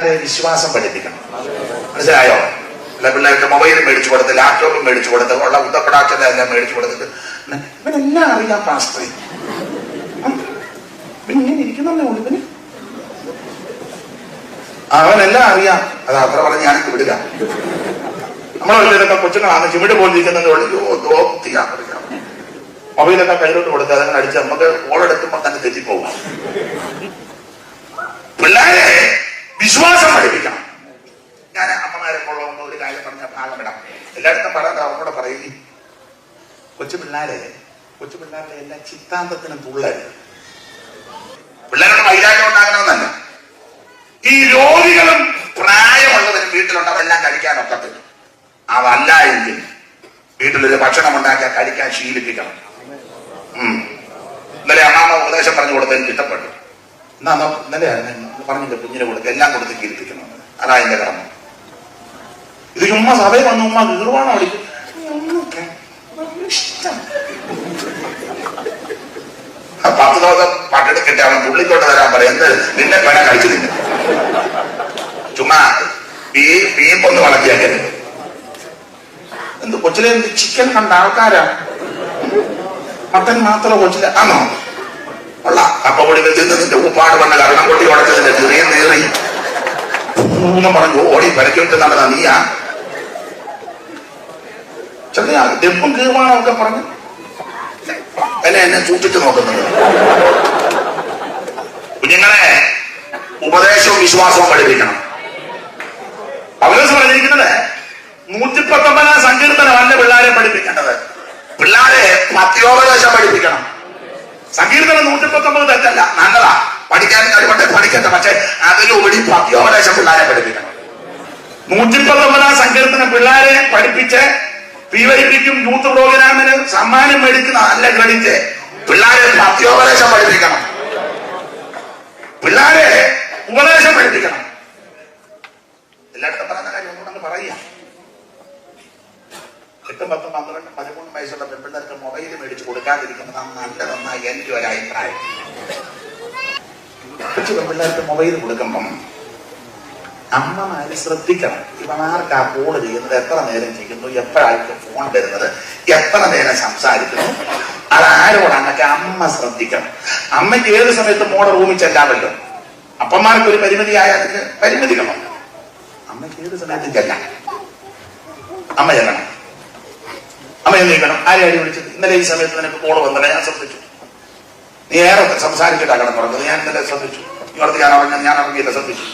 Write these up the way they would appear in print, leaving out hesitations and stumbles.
വിശ്വാസം പഠിപ്പിക്കണം. മനസ്സിലായോ? അല്ല, പിള്ളേർക്ക് മൊബൈൽ മേടിച്ചു കൊടുത്ത്, ലാപ്ടോപ്പും മേടിച്ചു കൊടുത്ത്, ഉള്ള ഉത്തപ്പടാക്ഷന്റെ എല്ലാം മേടിച്ചു കൊടുത്തിട്ട് ഇവനെല്ലാം അറിയാം പാസ്റ്ററെ, പിന്നെ ഇങ്ങനെ ഇരിക്കുന്നേ ഉള്ളു, ഇവന് അവനെല്ലാം അറിയാം. അത് അത്ര പറഞ്ഞ് ഞാനിക്ക് വിടുക. നമ്മളൊക്കെ കൊച്ചുങ്ങളാണ് ചിമിട് പോലിരിക്കുന്നത്. അറിയാം. മൊബൈലൊക്കെ കയ്യിലോട്ട് കൊടുത്ത് അതങ്ങനെ അടിച്ച് നമുക്ക് ഓളെടുക്കുമ്പോൾ തന്നെ തെറ്റിപ്പോകും. പിള്ളേരെ വിശ്വാസം പഠിപ്പിക്കണം. ഞാൻ അമ്മമാരെ കൊള്ളുന്ന ഒരു കാര്യം പറഞ്ഞ ഭാഗമിടാം. എല്ലായിടത്തും പറയാൻ അവരോട് പറയും, കൊച്ചു പിള്ളേരുടെ എല്ലാ ചിത്താന്തത്തിനും തുള്ളരുത്. പിള്ളേരുടെ വൈരാഗ്യം ഉണ്ടാകണമെന്നല്ല. ഈ രോഗികളും പ്രായമുള്ളവരും വീട്ടിലുണ്ടാവും, എല്ലാം കഴിക്കാനൊക്കത്തില്ല. അതല്ല എങ്കിൽ വീട്ടിലൊരു ഭക്ഷണം ഉണ്ടാക്കിയാൽ കഴിക്കാൻ ശീലിപ്പിക്കണം. ഇന്നലെ അമ്മാമ്മ ഉപദേശം പറഞ്ഞു കൊടുത്ത് എനിക്ക് ഇഷ്ടപ്പെട്ടു. ഇന്നലെ പറഞ്ഞില്ല, കുഞ്ഞിനെ കൊടുത്ത് എല്ലാം കൊടുത്ത് ശീലിപ്പിക്കണം. അതാ എന്റെ കർമ്മം. ഇത് ചുമ്മാ സഭയിൽ വന്ന് ഉമ്മ ഗീർവാണം അടിക്കും. ഇഷ്ടം 10 ദിവസം പട്ടെടുക്കിട്ട് അവൻ പുള്ളിക്കോട്ട് തരാൻ പറയും. എന്ത് നിന്നെ വേണം കഴിച്ചു തിന്നെ, ചുമ്മാ ബീപ്പൊന്ന് വളർത്തിയാക്കരുത്. എന്ത് കൊച്ചിലെ ചിക്കൻ കണ്ട ആൾക്കാരാ, മട്ടൻ മാത്രം കൊച്ചിലെ ആണോ ഉള്ള കപ്പപ്പൊടി വെച്ചിന്റെ ഉപ്പാട് പണ്ട് കരണം കൊട്ടി ഉടച്ചതിന്റെ ചെറിയ നേറി പറഞ്ഞു ഓടി പരക്കിട്ട് നടന്ന നീയാ ചെറിയ ഡെപ്പും കീർവാണമൊക്കെ പറഞ്ഞു എന്നെ സൂക്ഷിച്ചു നോക്കുന്നത്. കുഞ്ഞുങ്ങളെ ഉപദേശവും വിശ്വാസവും പഠിപ്പിക്കണം. പൗലോസ് പറഞ്ഞിരിക്കുന്നത് 119 സങ്കീർത്തനമല്ല പിള്ളേരെ പഠിപ്പിക്കേണ്ടത്. പിള്ളേരെ പത്യോപദേശം പഠിപ്പിക്കണം. സങ്കീർത്തനം 119 തെറ്റല്ല, നല്ലതാ, പഠിക്കാൻ കഴിവട്ടെ, പഠിക്കട്ടെ. പക്ഷെ അതിലുപരി പത്യോപദേശം പിള്ളേരെ പഠിപ്പിക്കണം. 119 സങ്കീർത്തനം പിള്ളേരെ പഠിപ്പിച്ച് PYPക്കും യൂത്ത് പ്രോഗ്രാമിന് സമ്മാനം മേടിക്കുന്ന നല്ല ക്രെഡിറ്റ്. പിള്ളേരെ പത്യോപദേശം പഠിപ്പിക്കണം. പിള്ളേരെ ഉപദേശം പഠിപ്പിക്കണം. എല്ലായിടത്തും പറയുന്ന കാര്യം ഒന്നുകൂടെ പറയാം. 8, 10, 12, 13 വയസ്സുള്ള പെൺപിള്ളേർക്ക് മൊബൈൽ മേടിച്ച് കൊടുക്കാതിരിക്കുന്നത് നല്ലതെന്നാണ് എന്റെ ഒരു അഭിപ്രായം. കൊച്ചു പെൺപിള്ളേർക്ക് മൊബൈൽ കൊടുക്കുമ്പം അമ്മമാര് ശ്രദ്ധിക്കണം. ഇവന്മാർക്ക് കോള് ചെയ്യുന്നത്, എത്ര നേരം ചെയ്യുന്നു, എപ്പോഴായിരിക്കും ഫോൺ വരുന്നത്, എത്ര നേരം സംസാരിക്കുന്നു, അതാരോടാന്നൊക്കെ അമ്മ ശ്രദ്ധിക്കണം. അമ്മയ്ക്ക് ഏത് സമയത്ത് മോടെ റൂമിൽ ചെല്ലാമല്ലോ. അപ്പന്മാർക്ക് ഒരു പരിമിതിയായ അതിന് പരിമിതികളുണ്ട്. അമ്മയ്ക്ക് ഏത് സമയത്തും ചെല്ലാം. അമ്മ ചെല്ലണം, അമ്മ എന്തിക്കണം. ആരെയാണ് വിളിച്ചത്? ഇന്നലെ ഈ സമയത്ത് നിനക്ക് കോള് വന്നല്ലേ, ഞാൻ ശ്രദ്ധിച്ചു. നീ ഏറെ സംസാരിച്ചിട്ടാകണം തുറന്നത്, ഞാൻ ഇന്നലെ ശ്രദ്ധിച്ചു. ഇവിടുത്തെ ഞാൻ ഇറങ്ങിയില്ല, ശ്രദ്ധിച്ചു.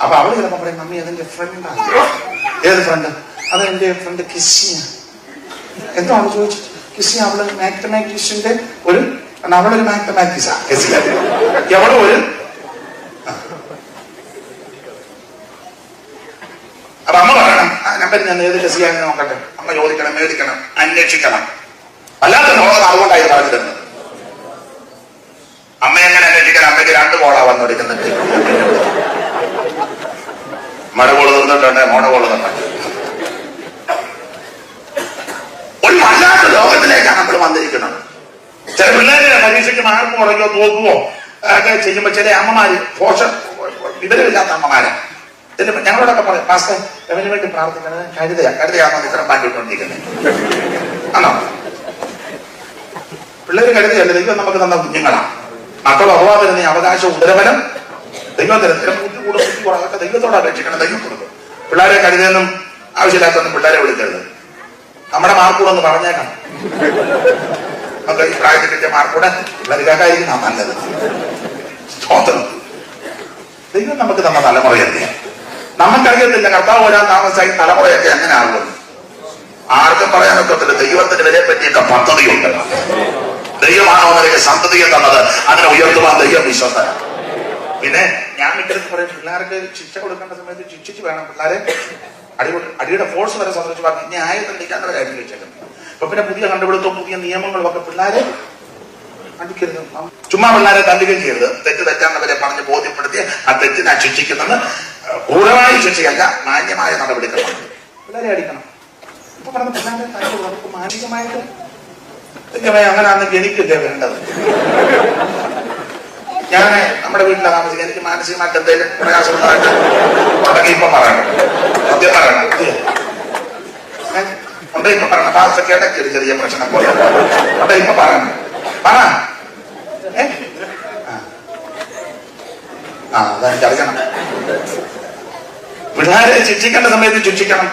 അപ്പൊ അവള് ചിലപ്പോ പറയും, മമ്മി അതെന്റെ ഫ്രണ്ടാണ്. ഏത് ഫ്രണ്ട്? അതെന്റെ ഫ്രണ്ട് കിസ്സിയ. എന്താണ് ചോദിച്ചിട്ട്? കിസ്സിയ അവള് മാത്തമാറ്റിക്സിന്റെ അവളൊരു മാത്തമാറ്റിക്സാ. കിസ്സിയ എവളോ ഒരു. അപ്പൊ അമ്മ പറയണം, ആ നമ്പർ ഞാൻ ഏത് കിസ്സിയാന്ന് നോക്കട്ടെ. അമ്മ ചോദിക്കണം, മേടിക്കണം, അന്വേഷിക്കണം. അല്ലാത്ത നോക്കുന്നത് അതുകൊണ്ടായി പറഞ്ഞു തരുന്നത്. അമ്മ എങ്ങനെ അന്വേഷിക്കണം? അമ്മയ്ക്ക് 2 കോളാ വന്നോടിക്കുന്നുണ്ട്. മഴ കോള് തന്നിട്ടുണ്ട്, മോണ കോള് തന്നിട്ടുണ്ട്. ഒരു വല്ലാത്ത ലോകത്തിലേക്കാണ് നമ്മൾ വന്നിരിക്കുന്നത്. ചില പിള്ളേരെ പരീക്ഷയ്ക്ക് മാർക്ക് കുറയ്ക്കോ തോക്കുവോ ഒക്കെ ചെയ്യുമ്പോ ചില അമ്മമാര് വിവരമില്ലാത്ത അമ്മമാര് ഞങ്ങളോടൊക്കെ പറയും, പാസ്റ്റർ അവന് വേണ്ടി പ്രാർത്ഥിക്കുന്നത് കരുതയാണോ ഇത്തരം പാറ്റിക്കൊണ്ടിരിക്കുന്നത്? ആണോ? പിള്ളേര് കരുതയല്ല, ദൈവം നമുക്ക് തന്ന കുഞ്ഞുങ്ങളാണ്. മക്കൾ അപവാദം അവകാശം ഉദരബലം ദൈവം തരും. ബുദ്ധി കൂടും അതൊക്കെ ദൈവത്തോട് അപേക്ഷിക്കണം, ദൈവം കൊടുക്കും. പിള്ളേരെ കരുതെന്നും ആവശ്യമില്ലാത്തൊന്നും പിള്ളേരെ വിളിക്കരുത്. നമ്മുടെ മാർക്കൂടൊന്ന് പറഞ്ഞേക്കണം. നമുക്ക് ഈ പ്രായത്തിൽ കിട്ടിയ മാർക്കൂടെ പിള്ളേർക്കായിരിക്കും നല്ലത്. സ്തോത്രം. ദൈവം നമുക്ക് തന്ന തലമുറയല്ലേ. നമുക്കറിയത്തില്ല കർത്താവ് വരാൻ താമസിച്ചായി തലമുറയൊക്കെ എങ്ങനെ ആകുമെന്ന്. ആർക്കും പറയാനൊക്കത്തില്ല. ദൈവത്തിന് വിലയെ പറ്റിയൊക്കെ പദ്ധതിയുണ്ട്. ദൈവമാണോ നിനക്ക് സന്തതിയെ തന്നത്, അങ്ങനെ ഉയർത്തുവാൻ ദൈവം വിശ്വസ്തനാണ്. പിന്നെ ഞാൻ മിക്കടുത്ത് പറയും, പിള്ളേർക്ക് ശിക്ഷ കൊടുക്കേണ്ട സമയത്ത് ശിക്ഷിച്ച് വേണം. പിള്ളേരെ അടിയുടെ ഫോഴ്സ് വരെ സംബന്ധിച്ച് പറഞ്ഞു ന്യായത്തിലേക്കാണ് അടി വെച്ചേക്കുന്നത്. അപ്പൊ പിന്നെ പുതിയ കണ്ടുപിടുത്തവും പുതിയ നിയമങ്ങളും ഒക്കെ പിള്ളേരെ അടിക്കരുത്. ചുമ്മാ പിള്ളേരെ തല്ലുകയും ചെയ്യരുത്. തെറ്റാന്നവരെ പറഞ്ഞ് ബോധ്യപ്പെടുത്തി ആ തെറ്റിനെ ശിക്ഷിക്കുന്നത് ക്രൂരമായ ശിക്ഷയല്ല, മാന്യമായ നടപടിക്രമം. പിള്ളേരെ അടിക്കണം. ഇപ്പൊ പറഞ്ഞ പിള്ളേരെ നമുക്ക് മാനസികമായിട്ട് അങ്ങനെയാണെങ്കിൽ എനിക്കില്ലേ വേണ്ടത്. ഞാൻ നമ്മുടെ വീട്ടിലാണ് താമസിക്കാൻ, എനിക്ക് മാനസികമായിട്ട് എന്തെങ്കിലും പ്രയാസമുണ്ടായിട്ട് ഉണ്ടെങ്കിൽ ഇപ്പൊ പറയണം, സത്യം പറയണം, ഉണ്ട് ഇപ്പൊ പറയണം. പാസ്റ്റൊക്കെ ഇടയ്ക്ക് ഒരു ചെറിയ പ്രശ്നം പോലെ ഉണ്ട്, ഇപ്പൊ പറയണം, പറ. അതെനിക്കറിയണം. പിള്ളേരെ ശിക്ഷിക്കേണ്ട സമയത്ത് ശിക്ഷിക്കണം,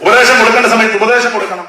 ഉപദേശം കൊടുക്കേണ്ട സമയത്ത് ഉപദേശം കൊടുക്കണം.